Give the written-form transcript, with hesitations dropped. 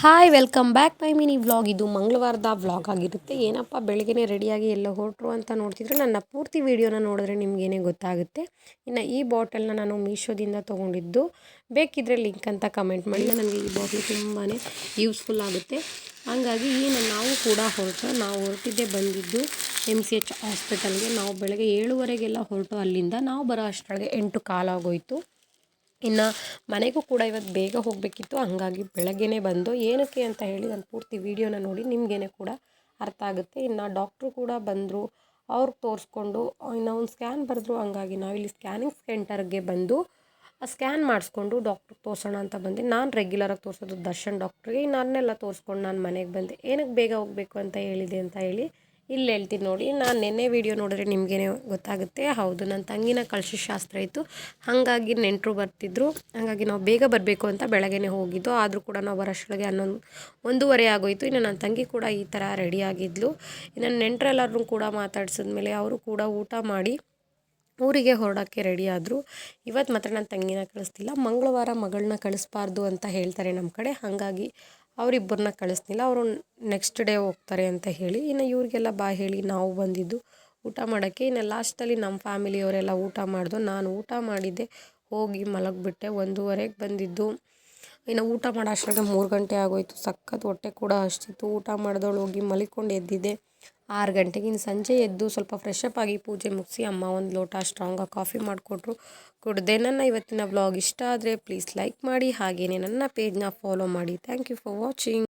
Hi welcome back my mini vlog. ಇದು ಮಂಗಳವಾರದ vlog ಆಗಿರುತ್ತೆ. ಏನಪ್ಪ ಬೆಳಗ್ಗೆನೇ ರೆಡಿಯಾಗಿ ಎಲ್ಲ ಹೊರಟರು ಅಂತ ನೋಡ್ತಿದ್ರೆ ನನ್ನ ಪೂರ್ತಿ ವೀಡಿಯೋನ ನೋಡಿದ್ರೆ ನಿಮಗೇನೇ ಗೊತ್ತಾಗುತ್ತೆ. ಇನ್ನು ಈ ಬಾಟಲ್ನ ನಾನು ಮೀಶೋದಿಂದ ತೊಗೊಂಡಿದ್ದು, ಬೇಕಿದ್ದರೆ ಲಿಂಕ್ ಅಂತ ಕಮೆಂಟ್ ಮಾಡಿ. ನನಗೆ ಈ ಬಾಟ್ಲು ತುಂಬಾ ಯೂಸ್ಫುಲ್ ಆಗುತ್ತೆ. ಹಾಗಾಗಿ ನಾವು ಕೂಡ ನಾವು ಹೊರಟಿದ್ದೇ ಬಂದಿದ್ದು MCH ಹಾಸ್ಪಿಟಲ್ಗೆ. ನಾವು ಬೆಳಗ್ಗೆ 7:15 ಹೊರಟು ಅಲ್ಲಿಂದ ನಾವು ಬರೋ ಅಷ್ಟರೊಳಗೆ 8:15 ಆಗೋಯಿತು. ಇನ್ನು ಮನೆಗೂ ಕೂಡ ಇವತ್ತು ಬೇಗ ಹೋಗಬೇಕಿತ್ತು. ಹಂಗಾಗಿ ಬೆಳಗ್ಗೆನೇ ಬಂದು ಏನಕ್ಕೆ ಅಂತ ಹೇಳಿ ನಾನು ಪೂರ್ತಿ ವೀಡಿಯೋನ ನೋಡಿ ನಿಮಗೇನೆ ಕೂಡ ಅರ್ಥ ಆಗುತ್ತೆ. ಇನ್ನು ಡಾಕ್ಟ್ರು ಕೂಡ ಬಂದರು, ಅವ್ರಿಗೆ ತೋರಿಸ್ಕೊಂಡು ಇನ್ನು ಒಂದು ಸ್ಕ್ಯಾನ್ ಬರೆದ್ರು. ಹಂಗಾಗಿ ನಾವಿಲ್ಲಿ ಸ್ಕ್ಯಾನಿಂಗ್ ಸೆಂಟರ್ಗೆ ಬಂದು ಸ್ಕ್ಯಾನ್ ಮಾಡಿಸ್ಕೊಂಡು ಡಾಕ್ಟ್ರಿಗೆ ತೋರಿಸೋಣ ಅಂತ ಬಂದು, ನಾನು ರೆಗ್ಯುಲರಾಗಿ ತೋರಿಸೋದು ದರ್ಶನ್ ಡಾಕ್ಟ್ರಿಗೆ. ನನ್ನೆಲ್ಲ ತೋರಿಸ್ಕೊಂಡು ನಾನು ಮನೆಗೆ ಬಂದೆ. ಏನಕ್ಕೆ ಬೇಗ ಹೋಗಬೇಕು ಅಂತ ಹೇಳಿದೆ ಅಂತ ಹೇಳಿ ಇಲ್ಲಿ ಹೇಳ್ತೀನಿ ನೋಡಿ. ನಾನು ನೆನ್ನೆ ವೀಡಿಯೋ ನೋಡಿದ್ರೆ ನಿಮಗೇನೆ ಗೊತ್ತಾಗುತ್ತೆ. ಹೌದು, ನನ್ನ ತಂಗಿನ ಕಳಿಸೋ ಶಾಸ್ತ್ರ ಇತ್ತು. ಹಾಗಾಗಿ ನೆಂಟರು ಬರ್ತಿದ್ರು. ಹಾಗಾಗಿ ನಾವು ಬೇಗ ಬರಬೇಕು ಅಂತ ಬೆಳಗ್ಗೆನೇ ಹೋಗಿದ್ದು. ಆದರೂ ಕೂಡ ನಾವು ಬರೋಷ್ಟೊಳಗೆ 11:30 ಆಗೋಯಿತು. ಇನ್ನು ನನ್ನ ತಂಗಿ ಕೂಡ ಈ ಥರ ರೆಡಿಯಾಗಿದ್ಲು. ಇನ್ನು ನೆಂಟರೆಲ್ಲರನ್ನೂ ಕೂಡ ಮಾತಾಡ್ಸಿದ್ಮೇಲೆ ಅವರು ಕೂಡ ಊಟ ಮಾಡಿ ಊರಿಗೆ ಹೊರಡೋಕ್ಕೆ ರೆಡಿ ಆದರು. ಇವತ್ತು ಮಾತ್ರ ನನ್ನ ತಂಗಿನ ಕಳಿಸ್ತಿಲ್ಲ. ಮಂಗಳವಾರ ಮಗಳನ್ನ ಕಳಿಸ್ಬಾರ್ದು ಅಂತ ಹೇಳ್ತಾರೆ ನಮ್ಮ ಕಡೆ. ಹಾಗಾಗಿ ಅವರಿಬ್ಬರನ್ನ ಕಳಿಸ್ತಿಲ್ಲ. ಅವರು ನೆಕ್ಸ್ಟ್ ಡೇ ಹೋಗ್ತಾರೆ ಅಂತ ಹೇಳಿ. ಇನ್ನು ಇವ್ರಿಗೆಲ್ಲ ಬಾಯ್ ಹೇಳಿ ನಾವು ಬಂದಿದ್ದು ಊಟ ಮಾಡೋಕ್ಕೆ. ಇನ್ನು ಲಾಸ್ಟಲ್ಲಿ ನಮ್ಮ ಫ್ಯಾಮಿಲಿಯವರೆಲ್ಲ ಊಟ ಮಾಡಿದ್ರು. ನಾನು ಊಟ ಮಾಡಿದ್ದೆ, ಹೋಗಿ ಮಲಗಿಬಿಟ್ಟೆ. 1:30ಗೆ ಬಂದಿದ್ದು. ಇನ್ನು ಊಟ ಮಾಡೋ ಅಷ್ಟೊಳಗೆ 3 ಗಂಟೆ ಆಗೋಯಿತು. ಸಖತ್ ಹೊಟ್ಟೆ ಕೂಡ ಅಷ್ಟಿತ್ತು. ಊಟ ಮಾಡಿದವಳು ಹೋಗಿ ಮಲಿಕೊಂಡು ಎದ್ದಿದ್ದೆ 6 ಗಂಟೆಗೆ. ಇನ್ನು ಸಂಜೆ ಎದ್ದು ಸ್ವಲ್ಪ ಫ್ರೆಶಪ್ ಆಗಿ ಪೂಜೆ ಮುಗಿಸಿ ಅಮ್ಮ ಒಂದು ಲೋಟ ಸ್ಟ್ರಾಂಗಾಗಿ ಕಾಫಿ ಮಾಡಿಕೊಟ್ರು, ಕುಡಿದೆ. ನನ್ನ ಇವತ್ತಿನ ವ್ಲಾಗ್ ಇಷ್ಟ ಆದರೆ ಪ್ಲೀಸ್ ಲೈಕ್ ಮಾಡಿ, ಹಾಗೆಯೇ ನನ್ನ ಪೇಜ್ನ ಫಾಲೋ ಮಾಡಿ. Thank you for watching.